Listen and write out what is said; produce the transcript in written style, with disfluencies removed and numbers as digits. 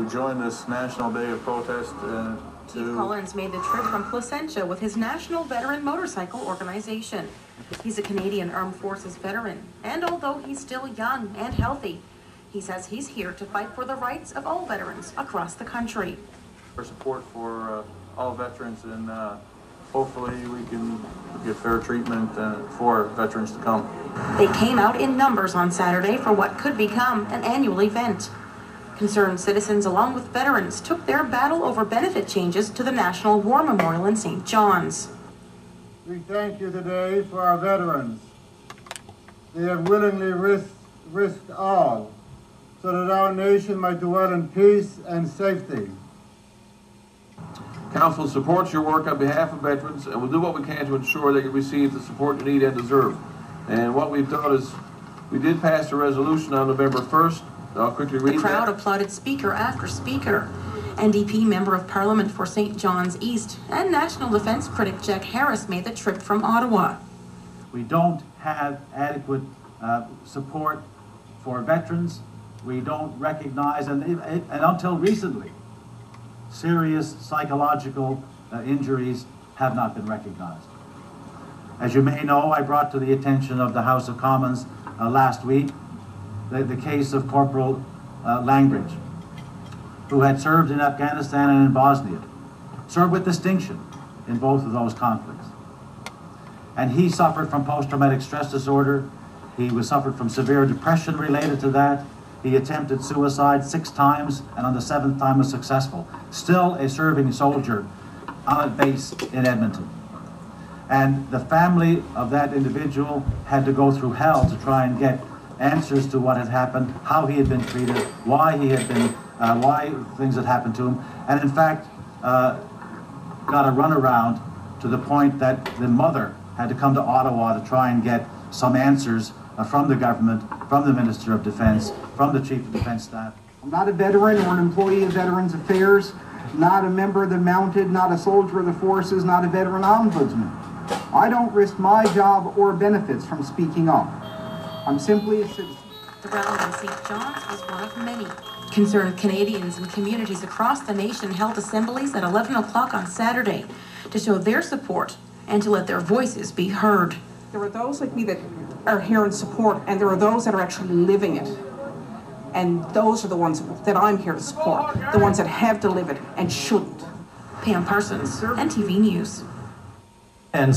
We joined this National Day of Protest Keith Collins made the trip from Placentia with his National Veteran Motorcycle Organization. He's a Canadian Armed Forces veteran, and although he's still young and healthy, he says he's here to fight for the rights of all veterans across the country. For support for all veterans, and hopefully we can get fair treatment for veterans to come. They came out in numbers on Saturday for what could become an annual event. Concerned citizens, along with veterans, took their battle over benefit changes to the National War Memorial in St. John's. We thank you today for our veterans. They have willingly risked all so that our nation might dwell in peace and safety. Council supports your work on behalf of veterans and will do what we can to ensure that you receive the support you need and deserve. And what we've done is we did pass a resolution on November 1st. I'll quickly read that. The crowd applauded speaker after speaker. NDP Member of Parliament for St. John's East and National Defence critic Jack Harris made the trip from Ottawa. We don't have adequate support for veterans. We don't recognize, and until recently, serious psychological injuries have not been recognized. As you may know, I brought to the attention of the House of Commons last week the case of Corporal Langbridge, who had served in Afghanistan and in Bosnia, served with distinction in both of those conflicts. And he suffered from post-traumatic stress disorder. He suffered from severe depression related to that. He attempted suicide 6 times, and on the 7th time was successful. Still a serving soldier on a base in Edmonton. And the family of that individual had to go through hell to try and get answers to what had happened, how he had been treated, why he had been, why things had happened to him, and in fact got a runaround to the point that the mother had to come to Ottawa to try and get some answers from the government, from the Minister of Defence, from the Chief of Defence Staff. I'm not a veteran or an employee of Veterans Affairs, not a member of the Mounted, not a soldier of the forces, not a veteran ombudsman. I don't risk my job or benefits from speaking up. I'm simply a citizen. The rally in St. John's was one of many. Concerned Canadians and communities across the nation held assemblies at 11 o'clock on Saturday to show their support and to let their voices be heard. There are those like me that are here in support, and there are those that are actually living it. And those are the ones that I'm here to support, the ones that have to live it and shouldn't. Pam Parsons, NTV News. And